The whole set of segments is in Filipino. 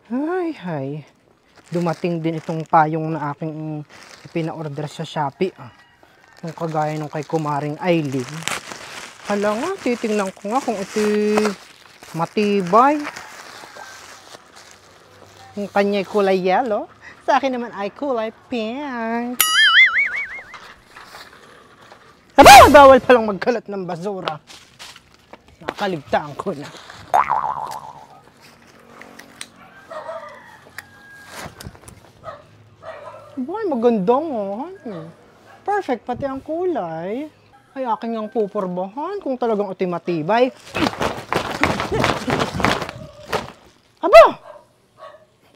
Ay. Dumating din itong payong na aking pina-order sa Shopee. Yung kagaya nung kay Kumaring Aileen. Hala nga, titingnan ko nga kung ito matibay. Yung kanya'y kulay yellow. Sa akin naman ay kulay pink. Aba! Bawal palang magkalat ng basura. Nakaligtaan ko na. Boy, magandang perfect pati ang kulay. Ay aking ang puporbahan kung talagang ito'y matibay. Aba!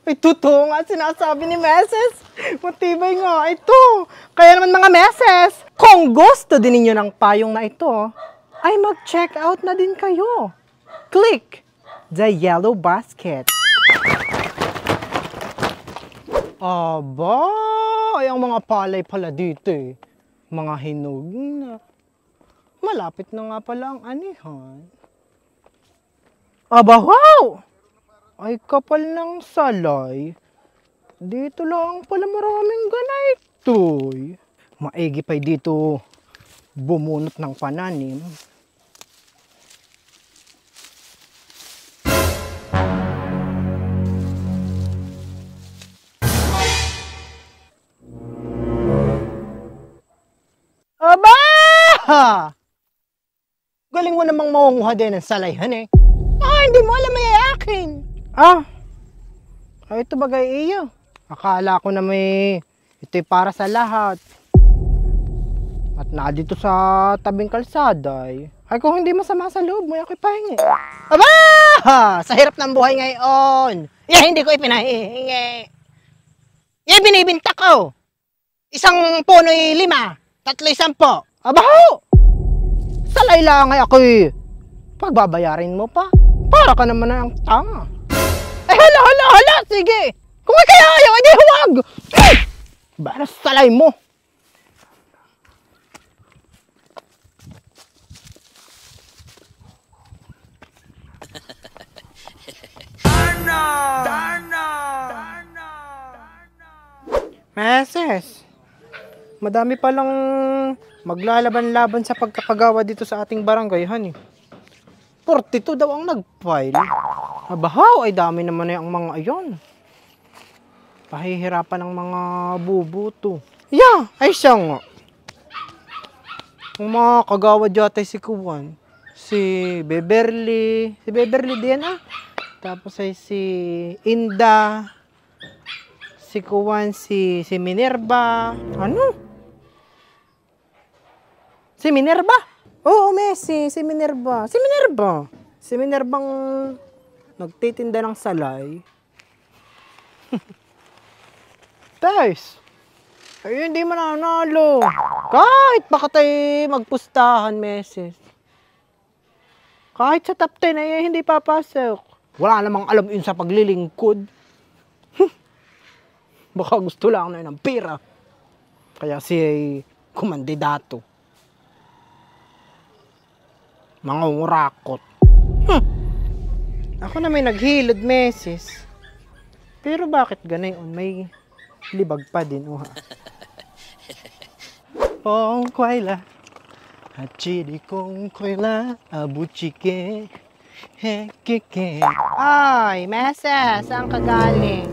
Ay totoo nga sinasabi ni Meses. Matibay nga ito. Kaya naman mga Meses, kung gusto din ninyo ng payong na ito, ay mag-check out na din kayo. Click the yellow basket. Aba, ay ang mga palay pala dito eh. Mga hinog na. Malapit na nga pala ang anihan. Aba, wow! Ay kapal ng salay. Dito lang pala maraming ganitoy. Maigi pa dito bumunot ng pananim. Aba! Galing mo namang maunguha din ng salayhan eh. Hindi mo alam may akin. Ito bagay iyo. Akala ko na ito'y para sa lahat. At na dito sa tabing kalsada ay kung hindi masama sa loob mo, ako'y pahingi. Aba! Sa hirap ng buhay ngayon. Hindi ko ipinahihingi. Binibinta ko. Isang puno'y 5, 3 10. Aba ho! Salay lang ay ako'y pagbabayarin mo pa. Para ka naman na ang tanga. Hala, sige. Kung kaya ayaw, edi huwag. Bara salay mo. Darna! Meses, madami palang maglalaban-laban sa pagkakagawa dito sa ating barangay, honey. 42 daw ang nag-file. Abahaw, ay dami naman na yung mga ayon. Pahihirapan ng mga bubuto. Ay siya nga. Ang mga kagawad yata si Kuwan. Si Beverly din Tapos ay si Inda. Si Kuwan, si Minerva. Ano? Si Minerva? Oo, Messi, si Minerva. Si Minervang nagtitinda ng salay. Guys, ay hindi mananalo. Kahit baka tayo magpustahan, Meses. Kahit sa top 10 ay hindi papasok. Wala namang alam yun sa paglilingkod. Baka gusto lang na yun ng pera. Kaya siya kumandidato. Mga urakot. Ako na may naghilod, Meses. Pero bakit ganayon? May libag pa din, Pong kwaila, hachiri kong kwaila, abuchike, hekeke. Ay, Meses, saan ka galing?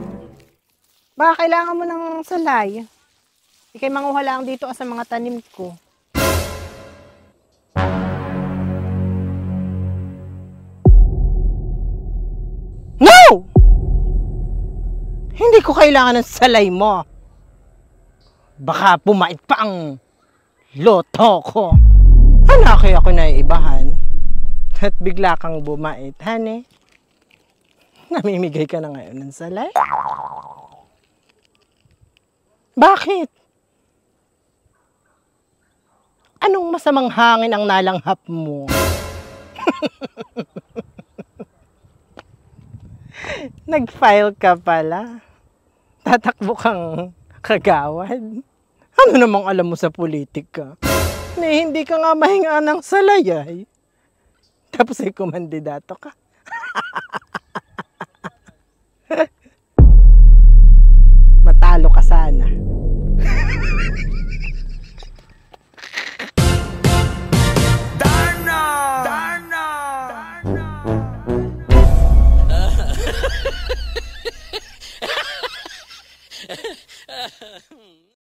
Baka kailangan mo ng salay. Ikay manguha lang dito sa mga tanim ko. No! Hindi ko kailangan ng salay mo. Baka pumait pa ang loto ko. Kaya ako naiibahan. At bigla kang bumait, honey. Namimigay ka na ngayon ng salay? Bakit? Anong masamang hangin ang nalanghap mo? Nag-file ka pala. Tatakbo kang kagawad. Ano namang alam mo sa politika? Hindi ka nga mahinga ng salayay. Tapos ay kumandidato ka.